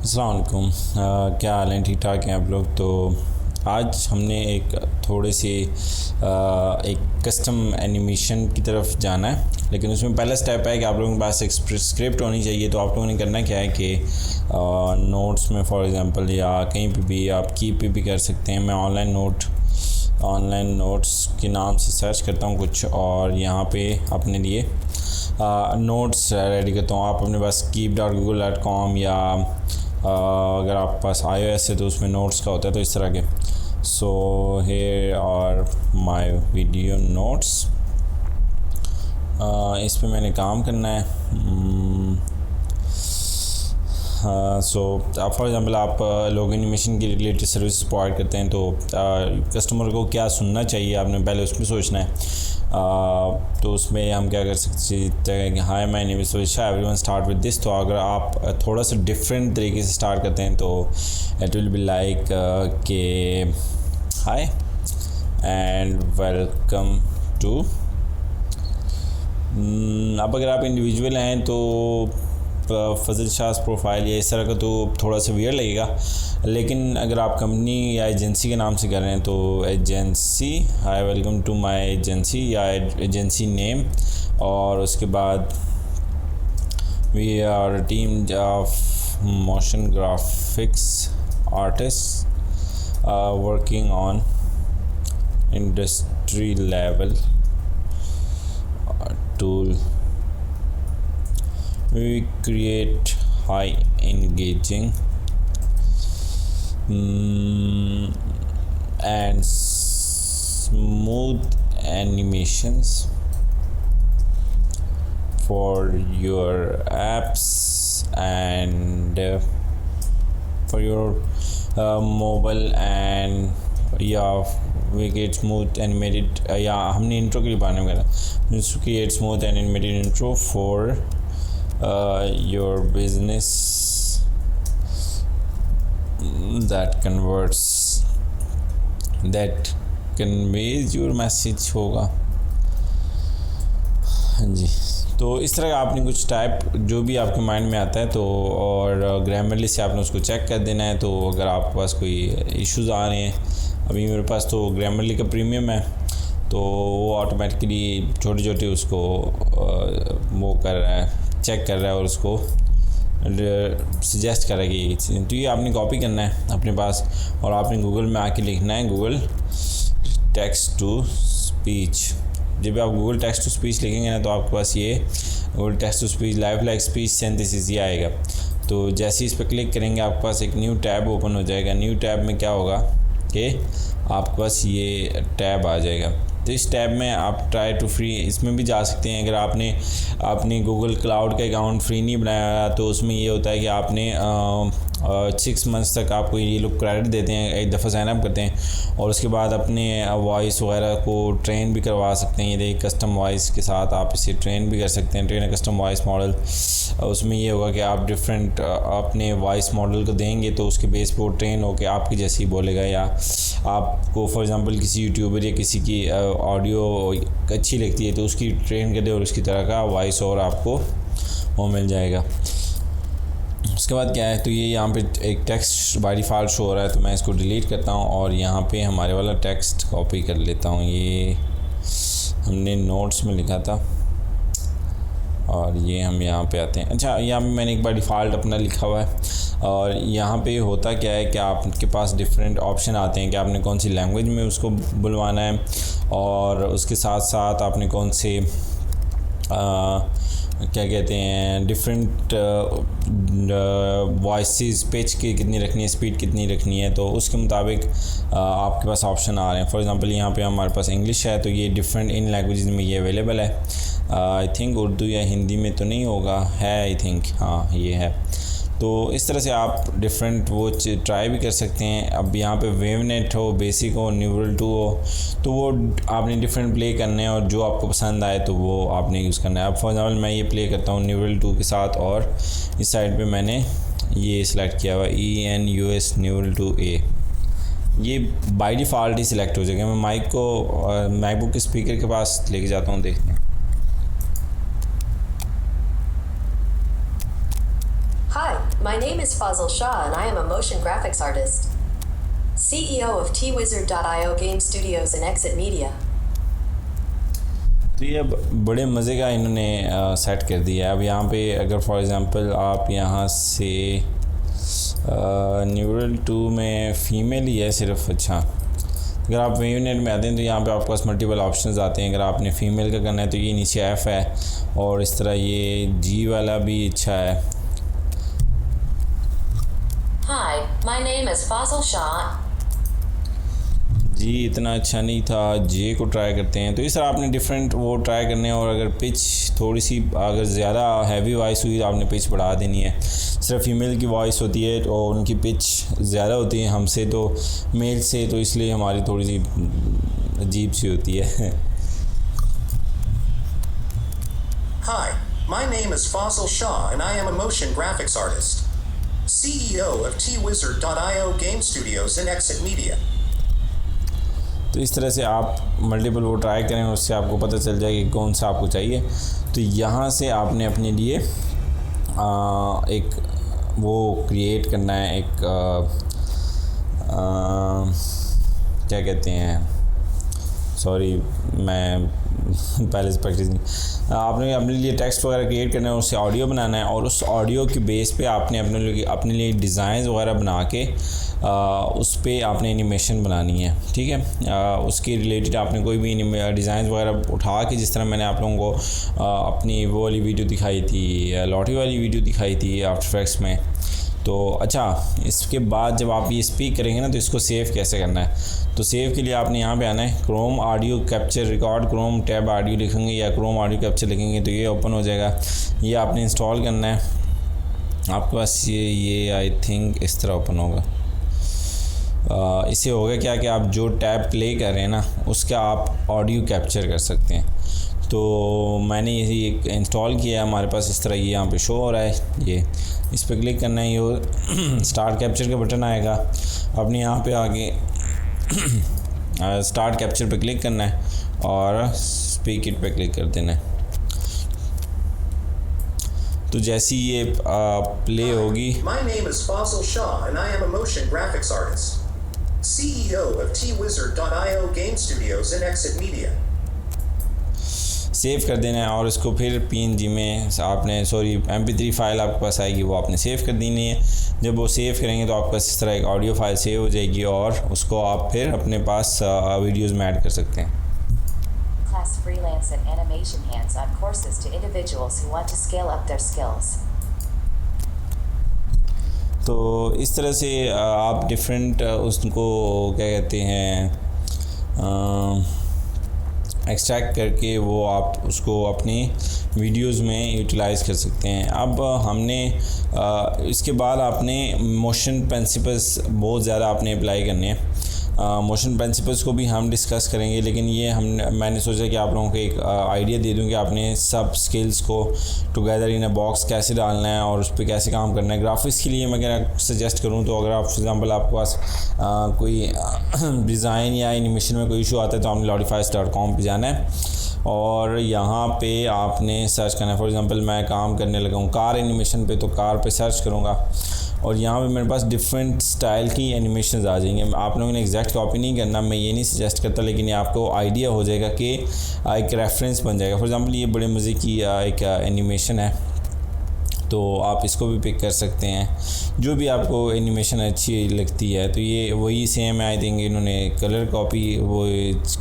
अस्सलाम वालेकुम। क्या हाल है? ठीक ठाक हैं आप लोग? तो आज हमने एक थोड़ी सी एक कस्टम एनिमेशन की तरफ जाना है, लेकिन उसमें पहला स्टेप है कि आप लोगों के पास एक स्क्रिप्ट होनी चाहिए। तो आप लोगों ने करना क्या है कि नोट्स में फॉर एग्ज़ाम्पल या कहीं पे भी आप की पे भी कर सकते हैं। मैं ऑनलाइन नोट्स के नाम से सर्च करता हूँ कुछ, और यहाँ पे अपने लिए नोट्स रेडी करता हूँ। आप अपने पास keep.google.com या अगर आप पास iOS है तो उसमें नोट्स का होता है, तो इस तरह के। So here are my video notes. इस पे मैंने काम करना है। सो फॉर एग्ज़ाम्पल आप लोगो एनिमेशन की रिलेटेड सर्विस प्रोवाइड करते हैं, तो कस्टमर को क्या सुनना चाहिए आपने पहले उसमें सोचना है। तो उसमें हम क्या कर सकते हैं कि hi my name is Suvisha, everyone start with this. तो अगर आप थोड़ा सा डिफरेंट तरीके से स्टार्ट करते हैं तो इट विल बी लाइक के हाय एंड वेलकम टू। अब अगर आप इंडिविजुअल हैं तो फजल शाह प्रोफाइल या इस तरह का तो थोड़ा सा वियर लगेगा, लेकिन अगर आप कंपनी या एजेंसी के नाम से कर रहे हैं तो agency, hi welcome to my agency या एजेंसी नेम। और उसके बाद we are team of motion graphics artist working on industry level tool. We create high engaging and smooth animations for your apps and for your mobile and या we create smooth animated या हमने intro के लिए बारे में करा, create smooth and animated intro for your business that conveys your message होगा। हाँ जी, तो इस तरह का आपने कुछ टाइप जो भी आपके माइंड में आता है तो, और ग्रामरली से आपने उसको चेक कर देना है। तो अगर आपके पास कोई इश्यूज़ आ रहे हैं, अभी मेरे पास तो ग्रामरली का प्रीमियम है, तो वो ऑटोमेटिकली छोटे छोटे उसको वो कर रहा है, चेक कर रहा है और उसको सजेस्ट कर रहा है कि तो ये आपने कॉपी करना है अपने पास, और आपने गूगल में आके लिखना है गूगल टेक्स्ट टू स्पीच। जब आप गूगल टेक्स्ट टू स्पीच लिखेंगे ना तो आपके पास ये Google text to speech life like speech synthesis ये आएगा। तो जैसे इस पर क्लिक करेंगे आपके पास एक न्यू टैब ओपन हो जाएगा। न्यू टैब में क्या होगा कि आपके पास ये टैब आ जाएगा। तो इस टैब में आप ट्राई टू फ्री इसमें भी जा सकते हैं। अगर आपने गूगल क्लाउड का अकाउंट फ्री नहीं बनाया तो उसमें ये होता है कि आपने 6 मंथ्स तक आपको ये लोग क्रेडिट देते हैं, एक दफ़ा साइन अप करते हैं, और उसके बाद अपने वॉइस वगैरह को ट्रेन भी करवा सकते हैं। ये कस्टम वॉइस के साथ आप इसे ट्रेन भी कर सकते हैं, ट्रेन कस्टम वॉइस मॉडल। उसमें ये होगा कि आप डिफरेंट अपने वॉइस मॉडल को देंगे तो उसके बेस पर वो ट्रेन होकर आपकी जैसी बोलेगा, या आपको फॉर एग्ज़ाम्पल किसी यूट्यूबर या किसी की ऑडियो अच्छी लगती है तो उसकी ट्रेन कर दे और उसकी तरह का वॉइस और आपको वो मिल जाएगा। उसके बाद क्या है, तो ये यहाँ पे एक टेक्स्ट बाय डिफ़ॉल्ट शो हो रहा है, तो मैं इसको डिलीट करता हूँ और यहाँ पे हमारे वाला टेक्स्ट कॉपी कर लेता हूँ। ये हमने नोट्स में लिखा था और ये हम यहाँ पे आते हैं। अच्छा, यहाँ पे मैंने एक बार डिफ़ॉल्ट अपना लिखा हुआ है, और यहाँ पे होता क्या है कि आपके पास डिफरेंट ऑप्शन आते हैं कि आपने कौन सी लैंग्वेज में उसको बुलवाना है, और उसके साथ साथ आपने कौन से क्या कहते हैं डिफरेंट वॉइसेस, पिच की कितनी रखनी है, स्पीड कितनी रखनी है, तो उसके मुताबिक आपके पास ऑप्शन आ रहे हैं। फॉर एग्ज़ाम्पल यहाँ पे हमारे पास इंग्लिश है तो ये डिफरेंट इन लैंग्वेजेस में ये अवेलेबल है। आई थिंक उर्दू या हिंदी में तो नहीं होगा, है आई थिंक, हाँ ये है। तो इस तरह से आप डिफरेंट वो ट्राई भी कर सकते हैं। अब यहाँ पे वेवनेट हो, बेसिक हो, न्यूरल 2 हो, तो वो आपने डिफरेंट प्ले करने हैं और जो आपको पसंद आए तो वो आपने यूज़ करना है। अब फॉर एग्जांपल मैं ये प्ले करता हूँ न्यूरल 2 के साथ, और इस साइड पे मैंने ये सिलेक्ट किया हुआ ENUS न्यूरल 2A। ये बाय डिफ़ॉल्ट ही सिलेक्ट हो जाएगा। मैं माइक को मैकबुक के स्पीकर के पास लेके जाता हूँ, देखते हैं। Hi, my my name is Fazil Shah and I am a motion graphics artist, CEO of TWizard.io game studios and Exit Media. तो ये बड़े मज़े का इन्होंने सेट कर दिया है। अब यहाँ पे अगर फॉर एग्ज़ाम्पल आप यहाँ से न्यूरल 2 में फ़ीमेल ही है सिर्फ। अच्छा, अगर आप यूनिट में आते हैं तो यहाँ पे आपके पास मल्टीपल ऑप्शंस आते हैं। अगर आपने फ़ीमेल का करना है तो ये नीचे एफ़ है, और इस तरह ये जी वाला भी अच्छा है। Hi, my name is Fazil Shah. जी इतना अच्छा नहीं था, जे को ट्राई करते हैं। तो इस तरह आपने डिफरेंट वो ट्राई करने हैं, और अगर पिच थोड़ी सी अगर ज़्यादा हैवी वॉइस हुई तो आपने पिच बढ़ा देनी है। सिर्फ फीमेल की वॉइस होती है और उनकी पिच ज़्यादा होती है हमसे तो मेल से, तो इसलिए हमारी थोड़ी सी अजीब सी होती है। Hi, my name is Fazil Shah and I am a motion graphics artist, CEO of TWizard.io game studios and Exit Media. तो इस तरह से आप मल्टीपल वो ट्राई करें, उससे आपको पता चल जाएगा कि कौन सा आपको चाहिए। तो यहाँ से आपने अपने लिए एक वो क्रिएट करना है, एक क्या कहते हैं, सॉरी मैं पहले से प्रैक्टिस नहीं, आपने अपने लिए टेक्स्ट वगैरह क्रिएट करना है, उससे ऑडियो बनाना है, और उस ऑडियो के बेस पे आपने अपने लिए डिज़ाइन वगैरह बना के उस पे आपने एनिमेशन बनानी है। ठीक है, उसके रिलेटेड आपने कोई भी डिज़ाइन वगैरह उठा के, जिस तरह मैंने आप लोगों को अपनी वो वाली वीडियो दिखाई थी, लॉटरी वाली वीडियो दिखाई थी आफ्टर इफेक्ट्स में। तो अच्छा, इसके बाद जब आप ये स्पीक करेंगे ना तो इसको सेव कैसे करना है, तो सेव के लिए आपने यहाँ पे आना है, Chrome audio capture record Chrome tab audio लिखेंगे या क्रोम ऑडियो कैप्चर लिखेंगे तो ये ओपन हो जाएगा। ये आपने इंस्टॉल करना है, आपके पास ये आई थिंक इस तरह ओपन होगा। इससे होगा क्या कि आप जो टैब प्ले कर रहे हैं ना उसका आप ऑडियो कैप्चर कर सकते हैं। तो मैंने ये इंस्टॉल किया है, हमारे पास इस तरह ये यहाँ पे शो हो रहा है। ये इस पर क्लिक करना है, ये स्टार्ट कैप्चर का बटन आएगा। अपने यहाँ पे आके स्टार्ट कैप्चर पे क्लिक करना है और स्पीक इट पे क्लिक कर देना है। तो जैसी ये प्ले होगी, My name is Fazil Shah and I am a motion graphics artist, CEO of TWizard.io game studios and Exit Media. Save कर देना है, और इसको फिर PNG में आपने MP3 फाइल आपके पास आएगी, वो आपने सेव कर देनी है। जब वो सेव करेंगे तो आपके पास इस तरह एक ऑडियो फाइल सेव हो जाएगी, और उसको आप फिर अपने पास वीडियोस में ऐड कर सकते हैं। Class freelance and animation hands-on courses to individuals who want to scale up their skills. तो इस तरह से आप डिफरेंट उसको क्या कहते हैं एक्सट्रैक्ट करके वो आप उसको अपनी वीडियोस में यूटिलाइज़ कर सकते हैं। अब हमने इसके बाद आपने मोशन प्रिंसिपल्स बहुत ज़्यादा आपने अप्लाई करने हैं। मोशन प्रिंसिपल्स को भी हम डिस्कस करेंगे, लेकिन ये मैंने सोचा कि आप लोगों को एक आइडिया दे दूं कि आपने सब स्किल्स को टुगेदर इन अ बॉक्स कैसे डालना है और उस पर कैसे काम करना है। ग्राफिक्स के लिए मैं अगर सजेस्ट करूं तो अगर आप फॉर एग्जांपल आपके पास कोई डिज़ाइन या एनिमेशन में कोई इशू आता है तो आपने lodify.com पे जाना है और यहाँ पे आपने सर्च करना है। फॉर एग्जांपल मैं काम करने लगा हूँ कार एनिमेशन पे, तो कार पे सर्च करूँगा और यहाँ पे मेरे पास डिफरेंट स्टाइल की एनिमेशंस आ जाएंगे। आप लोगों ने एग्जैक्ट कॉपी नहीं करना, मैं ये नहीं सजेस्ट करता, लेकिन ये आपको आइडिया हो जाएगा कि एक रेफरेंस बन जाएगा। फॉर एग्जांपल ये बड़े मज़े की एक एनिमेशन है, तो आप इसको भी पिक कर सकते हैं। जो भी आपको एनिमेशन अच्छी लगती है, तो ये वही सेम है। आई थिंक इन्होंने कलर कॉपी वो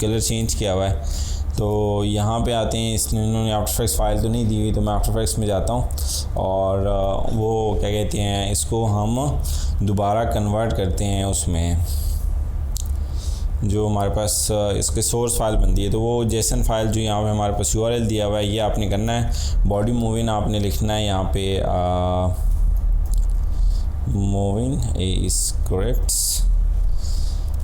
कलर चेंज किया हुआ है। तो यहाँ पे आते हैं, इसने इन्होंने आफ्टर इफेक्ट्स फाइल तो नहीं दी हुई, तो मैं आफ्टर इफेक्ट्स में जाता हूँ और वो क्या कहते हैं, इसको हम दोबारा कन्वर्ट करते हैं उसमें जो हमारे पास इसके सोर्स फाइल बनती है। तो वो जेसन फाइल जो यहाँ पे हमारे पास URL दिया हुआ है, ये आपने करना है। बॉडी मूविंग आपने लिखना है यहाँ पे मूविंग ए स्क्रिप्ट्स,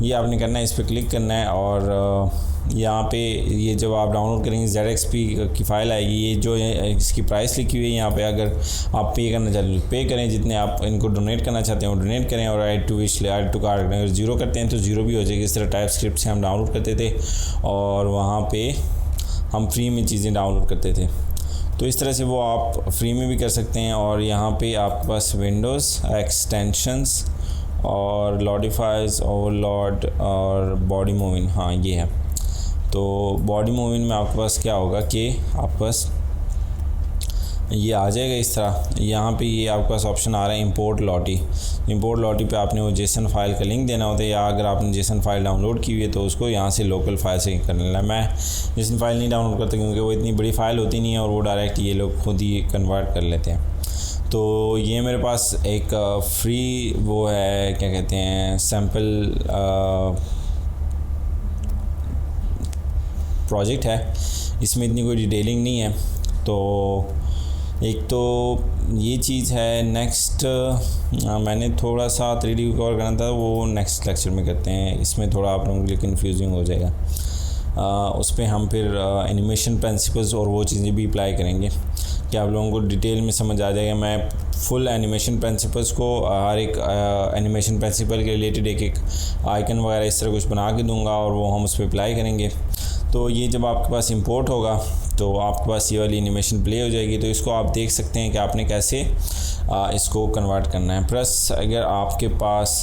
ये आपने करना है, इस पर क्लिक करना है और यहाँ पे ये जब आप डाउनलोड करेंगे ZXP की फ़ाइल आएगी। ये जो है इसकी प्राइस लिखी हुई है यहाँ पे, अगर आप पे करना चाहते हैं पे करें, जितने आप इनको डोनेट करना चाहते हैं वो डोनेट करें, और add to wish add to cart अगर 0 करते हैं तो 0 भी हो जाएगी। इस तरह टाइप स्क्रिप्ट से हम डाउनलोड करते थे और वहाँ पे हम फ्री में चीज़ें डाउनलोड करते थे। तो इस तरह से वो आप फ्री में भी कर सकते हैं। और यहाँ पे आपके पास विंडोज़ एक्सटेंशंस और लॉडिफाइज, ओवरलॉड और बॉडी मूविंग, हाँ ये है। तो बॉडी मूविंग में आपके पास क्या होगा कि आपके पास ये आ जाएगा इस तरह। यहाँ पे ये आपके पास ऑप्शन आ रहा है इंपोर्ट लॉटी। इंपोर्ट लॉटी पे आपने वो जेसन फाइल का लिंक देना होता है, या अगर आपने जेसन फाइल डाउनलोड की हुई है तो उसको यहाँ से लोकल फाइल से कर लेना है। मैं जेसन फाइल नहीं डाउनलोड करता क्योंकि वो इतनी बड़ी फ़ाइल होती नहीं है और वो डायरेक्ट ये लोग खुद ही कन्वर्ट कर लेते हैं। तो ये मेरे पास एक फ्री वो है, क्या कहते हैं, सैम्पल प्रोजेक्ट है। इसमें इतनी कोई डिटेलिंग नहीं है। तो एक तो ये चीज़ है। नेक्स्ट मैंने थोड़ा सा 3D कवर करना था, वो नेक्स्ट लेक्चर में करते हैं। इसमें थोड़ा आप लोगों के लिए कन्फ्यूजिंग हो जाएगा। उस पर हम फिर एनिमेशन प्रिंसिपल्स और वो चीज़ें भी अप्लाई करेंगे कि आप लोगों को डिटेल में समझ आ जाएगा। मैं फुल एनिमेशन प्रिंसिपल्स को हर एक एनिमेशन प्रिंसिपल के रिलेटेड एक आइकन वगैरह इस तरह कुछ बना के दूंगा और वो हम उस पर अप्लाई करेंगे। तो ये जब आपके पास इंपोर्ट होगा तो आपके पास ये वाली एनिमेशन प्ले हो जाएगी। तो इसको आप देख सकते हैं कि आपने कैसे इसको कन्वर्ट करना है। प्लस अगर आपके पास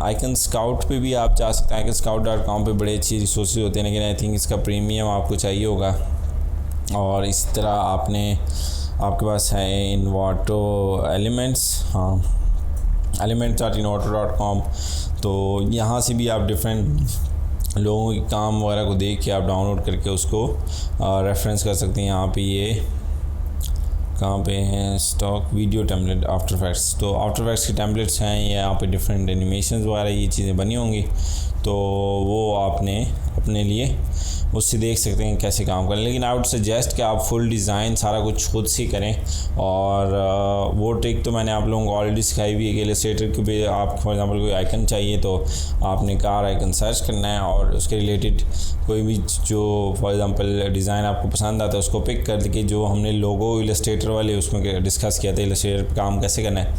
आइकन स्काउट पे भी आप जा सकते हैं। iconscout.com पे बड़े अच्छी रिसोर्सेज होते हैं, लेकिन आई थिंक इसका प्रीमियम आपको चाहिए होगा। और इस तरह आपके पास है इन्वाटो एलिमेंट्स, हाँ elements.envato.com। तो यहाँ से भी आप डिफरेंट लोगों के काम वगैरह को देख के आप डाउनलोड करके उसको रेफरेंस कर सकते हैं। यहाँ पे ये कहाँ पे हैं, stock video template after effects. तो आफ्टर इफेक्ट्स के टेम्पलेट्स हैं, ये यहाँ पे डिफरेंट एनिमेशंस वगैरह ये चीज़ें बनी होंगी। तो वो आपने अपने लिए उससे देख सकते हैं कैसे काम करें। लेकिन आई वुड सजेस्ट कि आप फुल डिज़ाइन सारा कुछ खुद से करें। और वो ट्रिक तो मैंने आप लोगों को ऑलरेडी सिखाई हुई है कि इलस्ट्रेटर के भी आप फॉर एग्जांपल कोई आइकन चाहिए तो आपने कार आइकन सर्च करना है और उसके रिलेटेड कोई भी जो फॉर एग्जांपल डिज़ाइन आपको पसंद आता है उसको पिक कर के, जो हमने लोगो इलस्ट्रेटर वाले उसमें डिस्कस किया था इलस्ट्रेटर पर काम कैसे करना है,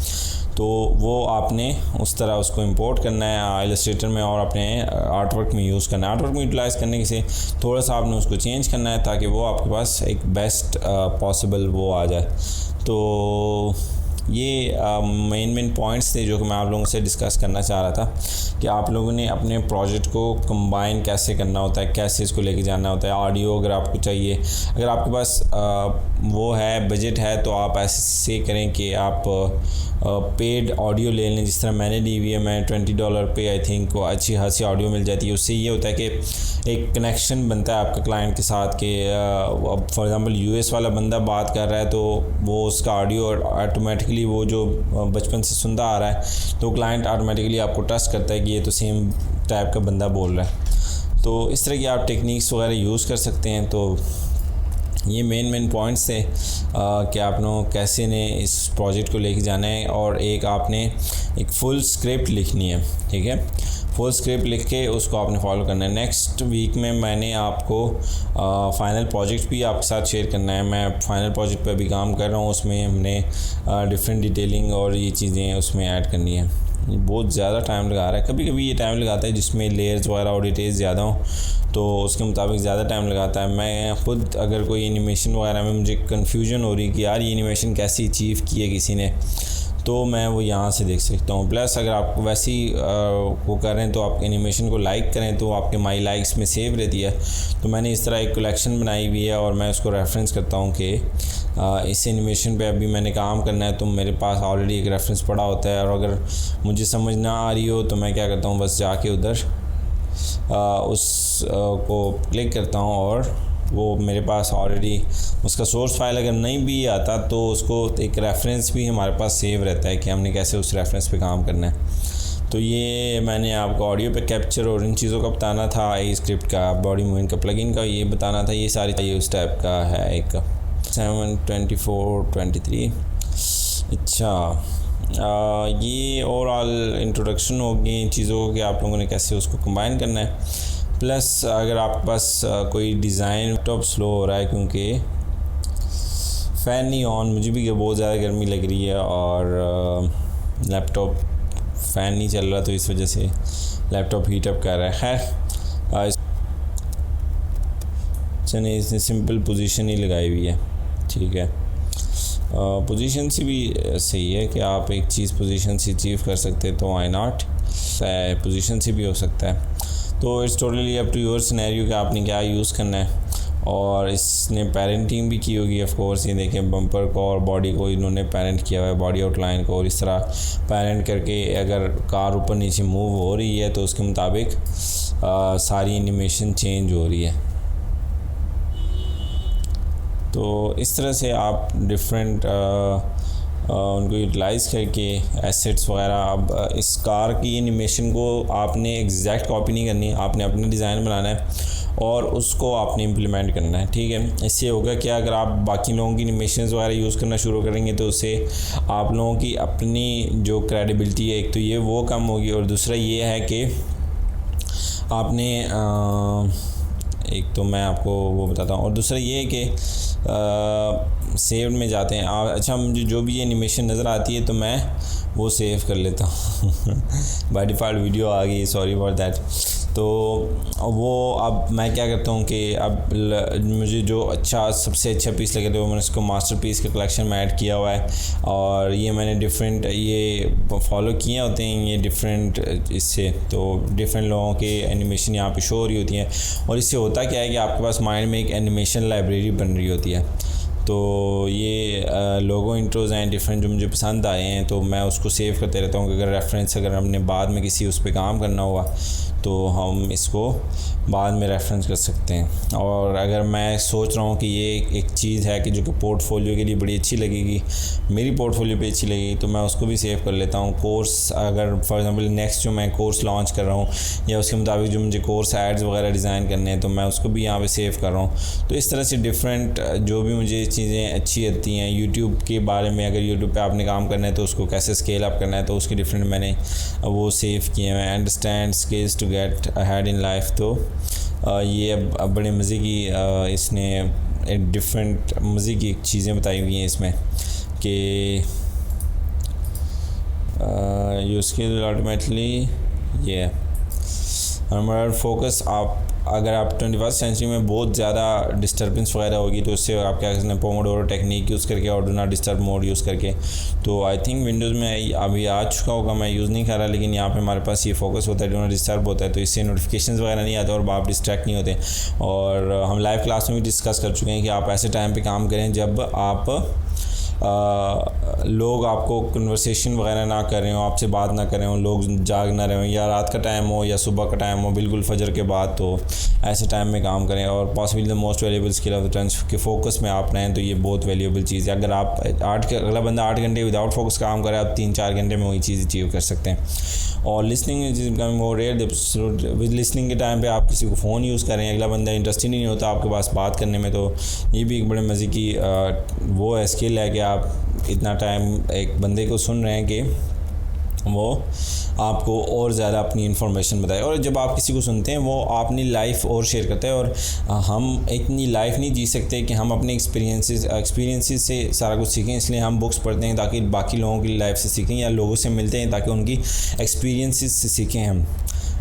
तो वो आपने उस तरह उसको इंपोर्ट करना है इलस्ट्रेटर में और अपने आर्टवर्क में यूज़ करना है। आर्टवर्क में यूटिलाइज़ करने से थोड़ा सा आपने उसको चेंज करना है ताकि वो आपके पास एक बेस्ट पॉसिबल वो आ जाए। तो ये मेन पॉइंट्स थे जो कि मैं आप लोगों से डिस्कस करना चाह रहा था कि आप लोगों ने अपने प्रोजेक्ट को कंबाइन कैसे करना होता है, कैसे इसको लेके जाना होता है। ऑडियो अगर आपको चाहिए, अगर आपके पास वो है बजट है तो आप ऐसे करें कि आप पेड ऑडियो ले लें, जिस तरह मैंने ली हुई है। मैं $20 पे आई थिंक को अच्छी खासी ऑडियो मिल जाती है। उससे ये होता है कि एक कनेक्शन बनता है आपके क्लाइंट के साथ कि फॉर एग्जांपल यूएस वाला बंदा बात कर रहा है तो वो उसका ऑडियो ऑटोमेटिकली वो जो बचपन से सुनता आ रहा है तो क्लाइंट ऑटोमेटिकली आपको ट्रस्ट करता है कि ये तो सेम टाइप का बंदा बोल रहा है। तो इस तरह की आप टेक्निक्स वगैरह यूज़ कर सकते हैं। तो ये मेन पॉइंट्स थे कि आप लोग कैसे ने इस प्रोजेक्ट को लेके जाना है। और एक आपने एक फुल स्क्रिप्ट लिखनी है, ठीक है। फुल स्क्रिप्ट लिख के उसको आपने फॉलो करना है। नेक्स्ट वीक में मैंने आपको फाइनल प्रोजेक्ट भी आपके साथ शेयर करना है। मैं फाइनल प्रोजेक्ट पे अभी काम कर रहा हूँ, उसमें हमने डिफरेंट डिटेलिंग और ये चीज़ें उसमें ऐड करनी है। ये बहुत ज़्यादा टाइम लगा रहा है, कभी कभी ये टाइम लगाता है जिसमें लेयर्स वगैरह और डिटेल्स ज़्यादा हों तो उसके मुताबिक ज़्यादा टाइम लगाता है। मैं खुद अगर कोई एनिमेशन वगैरह में मुझे कन्फ्यूजन हो रही कि यार ये एनिमेशन कैसे अचीव की है किसी ने, तो मैं वो यहाँ से देख सकता हूँ। प्लस अगर आप वैसे ही वो कर रहे हैं तो आप एनिमेशन को लाइक करें तो आपके माई लाइक्स में सेव रहती है। तो मैंने इस तरह एक कलेक्शन बनाई हुई है और मैं उसको रेफरेंस करता हूँ कि इस एनिमेशन पे अभी मैंने काम करना है तो मेरे पास ऑलरेडी एक रेफरेंस पड़ा होता है। और अगर मुझे समझ ना आ रही हो तो मैं क्या करता हूँ, बस जाके उधर उस को क्लिक करता हूँ और वो मेरे पास ऑलरेडी उसका सोर्स फाइल अगर नहीं भी आता तो उसको एक रेफरेंस भी हमारे पास सेव रहता है कि हमने कैसे उस रेफरेंस पे काम करना है। तो ये मैंने आपको ऑडियो पे कैप्चर और इन चीज़ों का बताना था, ए स्क्रिप्ट का, बॉडी मूविंग का, प्लगइन का ये बताना था। ये सारी ये उस टाइप का है एक 72423। अच्छा ये ओवरऑल इंट्रोडक्शन होगी इन चीज़ों के आप लोगों ने कैसे उसको कंबाइन करना है। प्लस अगर आपके पास कोई डिज़ाइन लैपटॉप स्लो हो रहा है क्योंकि फ़ैन नहीं ऑन, मुझे भी बहुत ज़्यादा गर्मी लग रही है और लैपटॉप फ़ैन नहीं चल रहा तो इस वजह से लैपटॉप हीट अप कर रहा है। खैर चलिए इसने सिंपल पोजीशन ही लगाई हुई है, ठीक है। पोजीशन से भी सही है कि आप एक चीज़ पोजीशन से अचीव कर सकते हैं, तो व्हाई नॉट, पोजीशन से भी हो सकता है। तो it's totally up to your scenario कि आपने क्या यूज़ करना है। और इसने पेरेंटिंग भी की होगी ऑफ कोर्स, ये देखें बम्पर को और बॉडी को इन्होंने पेरेंट किया हुआ है, बॉडी आउटलाइन को, और इस तरह पेरेंट करके अगर कार ऊपर नीचे मूव हो रही है तो उसके मुताबिक सारी एनिमेशन चेंज हो रही है। तो इस तरह से आप डिफरेंट उनको यूटिलाइज़ करके एसेट्स वगैरह, अब इस कार की एनिमेशन को आपने एग्जैक्ट कॉपी नहीं करनी, आपने अपना डिज़ाइन बनाना है और उसको आपने इम्प्लीमेंट करना है, ठीक है। इससे होगा कि अगर आप बाकी लोगों की एनिमेशंस वगैरह यूज़ करना शुरू करेंगे तो उससे आप लोगों की अपनी जो क्रेडिबिलिटी है, एक तो ये वो कम होगी, और दूसरा ये है कि आपने एक तो मैं आपको वो बताता हूँ, और दूसरा ये है कि सेव में जाते हैं आप। अच्छा, मुझे जो भी एनिमेशन नज़र आती है तो मैं वो सेव कर लेता हूँ बाय डिफ़ॉल्ट वीडियो आ गई, सॉरी फॉर दैट। तो वो अब मैं क्या करता हूँ कि अब मुझे जो सबसे अच्छा पीस लगे तो मैंने उसको मास्टर पीस के कलेक्शन में ऐड किया हुआ है, और ये मैंने डिफरेंट ये फॉलो किए होते हैं, ये डिफरेंट इससे तो डिफरेंट लोगों के एनिमेशन यहाँ पे शो हो रही होती हैं, और इससे होता क्या है कि आपके पास माइंड में एक एनिमेशन लाइब्रेरी बन रही होती है। तो ये लोगो इंट्रोज़ हैं डिफरेंट जो मुझे पसंद आए हैं, तो मैं उसको सेव करते रहता हूँ कि अगर रेफरेंस अगर हमने बाद में किसी उस पर काम करना हुआ तो हम इसको बाद में रेफरेंस कर सकते हैं। और अगर मैं सोच रहा हूँ कि ये एक चीज़ है कि जो कि पोर्टफोलियो के लिए बड़ी अच्छी लगेगी, मेरी पोर्टफोलियो पे अच्छी लगेगी, तो मैं उसको भी सेव कर लेता हूँ। कोर्स अगर फॉर एग्जांपल नेक्स्ट जो मैं कोर्स लॉन्च कर रहा हूँ या उसके मुताबिक जो मुझे कोर्स एड्स वगैरह डिज़ाइन करने हैं, तो मैं उसको भी यहाँ पे सेव कर रहा हूँ। तो इस तरह से डिफरेंट जो भी मुझे चीज़ें अच्छी आती हैं यूट्यूब के बारे में, अगर यूट्यूब पे आपने काम करना है तो उसको कैसे स्केल अप करना है, तो उसके डिफरेंट मैंने वो सेव किए हैं। Understand skills to get ahead in life, तो ये अब बड़े मज़े की इसने डिफरेंट मज़े की चीज़ें बताई हुई हैं इसमें कि यू स्किल अल्टीमेटली ये हमारा फोकस। आप अगर आप 21st सेंचुरी में बहुत ज़्यादा डिस्टर्बेंस वगैरह होगी तो उससे आप क्या करते हैं, पोमोडोरो टेक्निक यूज़ करके और do not disturb mode use करके। तो आई थिंक विंडोज़ में अभी आ चुका होगा, मैं यूज़ नहीं कर रहा, लेकिन यहाँ पे हमारे पास ये फोकस होता है, डू नॉट डिस्टर्ब होता है, तो इससे नोटिफिकेशंस वगैरह नहीं आते और आप डिस्ट्रैक्ट नहीं होते। और हम लाइव क्लास में भी डिस्कस कर चुके हैं कि आप ऐसे टाइम पर काम करें जब आप लोग आपको कन्वर्सेशन वगैरह ना कर रहे हो, आपसे बात ना कर रहे हो, लोग जाग ना रहे हो, या रात का टाइम हो या सुबह का टाइम हो, बिल्कुल फजर के बाद, तो ऐसे टाइम में काम करें। और possibly the most valuable skill of the times के फोकस में आप रहें, तो ये बहुत वैल्यूएबल चीज़ है। अगर आप अगला बंदा 8 घंटे विदाउट फोकस काम करे, आप 3-4 घंटे में वही चीज़ अचीव कर सकते हैं। और listening is becoming more rare. With listening के टाइम पे आप किसी को फ़ोन यूज़ करें, अगला बंदा इंटरेस्टेड नहीं होता आपके पास बात करने में, तो ये भी एक बड़े मज़े की वो है स्किल है कि आप इतना टाइम एक बंदे को सुन रहे हैं कि वो आपको और ज़्यादा अपनी इन्फॉर्मेशन बताए। और जब आप किसी को सुनते हैं वो अपनी लाइफ और शेयर करते हैं, और हम इतनी लाइफ नहीं जी सकते कि हम अपने एक्सपीरियंसेस से सारा कुछ सीखें, इसलिए हम बुक्स पढ़ते हैं ताकि बाकी लोगों की लाइफ से सीखें, या लोगों से मिलते हैं ताकि उनकी एक्सपीरियंसेस से सीखें हम।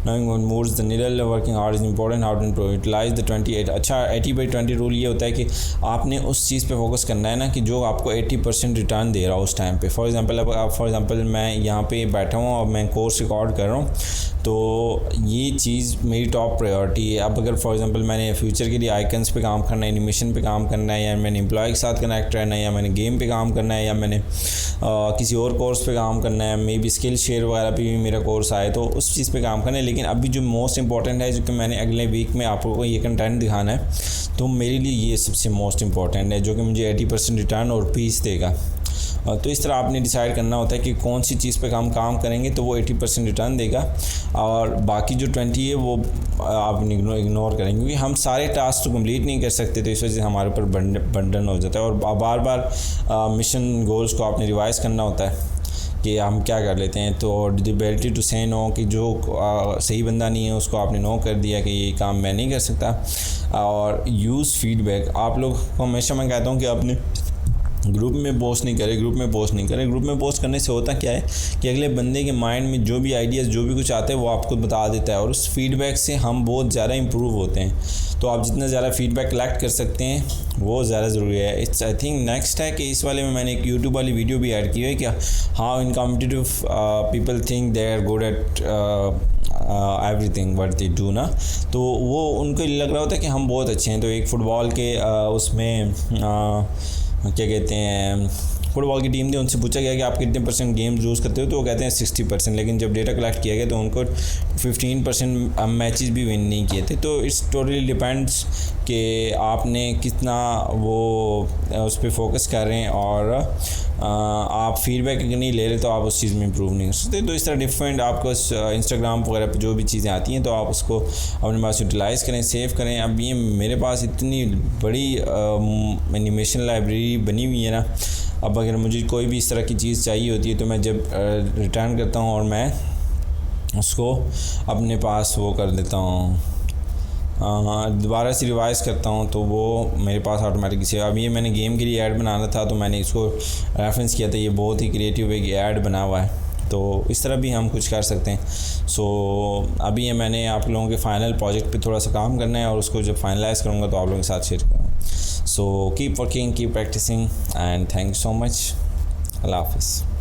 Knowing what moves the needle, working hard is important. How to utilize the 28 अच्छा 80/20 रूल ये होता है कि आपने उस चीज़ पे फोकस करना है ना कि जो आपको 80% रिटर्न दे रहा हो उस टाइम पे। फॉर एग्जांपल मैं यहाँ पे बैठा हूँ और मैं कोर्स रिकॉर्ड कर रहा हूँ, तो ये चीज़ मेरी टॉप प्रायोरिटी है। अब अगर फॉर एग्जांपल मैंने फ्यूचर के लिए आइकन्स पे काम करना है, एनिमेशन पे काम करना है, या मैंने एम्प्लॉय के साथ कनेक्ट रहना है, या मैंने गेम पे काम करना है, या मैंने किसी और कोर्स पे काम करना है, मे बी स्किल शेयर वगैरह पे भी मेरा कोर्स आए, तो उस चीज़ पे काम करना है। लेकिन अभी जो मोस्ट इंपॉर्टेंट है, जो कि मैंने अगले वीक में आपको ये कंटेंट दिखाना है, तो मेरे लिए ये सबसे मोस्ट इंपॉर्टेंट है, जो कि मुझे 80% रिटर्न और पीस देगा। तो इस तरह आपने डिसाइड करना होता है कि कौन सी चीज़ पे काम करेंगे तो वो 80% रिटर्न देगा, और बाकी जो 20 है वो आप इग्नोर करेंगे, क्योंकि हम सारे टास्क तो कंप्लीट नहीं कर सकते, तो इस वजह से हमारे ऊपर बर्डन हो जाता है। और बार बार मिशन गोल्स को आपने रिवाइज़ करना होता है कि हम क्या कर लेते हैं। तो द एबिलिटी टू से नो, कि जो सही बंदा नहीं है उसको आपने नो कर दिया कि ये काम मैं नहीं कर सकता। और यूज़ फीडबैक, आप लोग को हमेशा मैं कहता हूँ कि आपने ग्रुप में पोस्ट नहीं करें, ग्रुप में पोस्ट करने से होता क्या है कि अगले बंदे के माइंड में जो भी आइडियाज़ जो भी कुछ आते हैं वो आपको बता देता है, और उस फीडबैक से हम बहुत ज़्यादा इम्प्रूव होते हैं। तो आप जितना ज़्यादा फीडबैक कलेक्ट कर सकते हैं वो ज़्यादा ज़रूरी है। इट्स आई थिंक नेक्स्ट है कि इस वाले में मैंने एक यूट्यूब वाली वीडियो भी ऐड की है कि how in competitive people think they are good at everything what they do ना, तो वो उनको लग रहा होता है कि हम बहुत अच्छे हैं। तो एक फ़ुटबॉल के उसमें क्या कहते हैं, फुटबॉल की टीम थी, उनसे पूछा गया कि आप कितने % गेम लूज़ करते हो, तो वो कहते हैं 60%, लेकिन जब डेटा कलेक्ट किया गया तो उनको 15% मैचेस भी विन नहीं किए थे। तो इट्स टोटली डिपेंड्स कि आपने कितना वो उस पर फोकस कर रहे हैं, और आप फीडबैक नहीं ले रहे तो आप उस चीज़ में इम्प्रूव नहीं कर सकते। तो इस तरह डिफरेंट आपको इंस्टाग्राम वगैरह पर जो भी चीज़ें आती हैं तो आप उसको अपने पास यूटिलाइज़ करें, सेव करें। अब ये मेरे पास इतनी बड़ी एनिमेशन लाइब्रेरी बनी हुई है ना, अब अगर मुझे कोई भी इस तरह की चीज़ चाहिए होती है तो मैं जब रिटर्न करता हूँ और मैं उसको अपने पास वो कर देता हूँ, दोबारा से रिवाइज़ करता हूँ तो वो मेरे पास ऑटोमेटिकली से। अब ये मैंने गेम के लिए ऐड बनाना था तो मैंने इसको रेफरेंस किया था, ये बहुत ही क्रिएटिव एक ऐड बना हुआ है। तो इस तरह भी हम कुछ कर सकते हैं। सो अभी ये मैंने आप लोगों के फाइनल प्रोजेक्ट पे थोड़ा सा काम करना है, और उसको जब फाइनलाइज़ करूँगा तो आप लोगों के साथ शेयर करूँगा। So keep working, keep practising, and thank you so much. अल्लाह हाफ़िज़।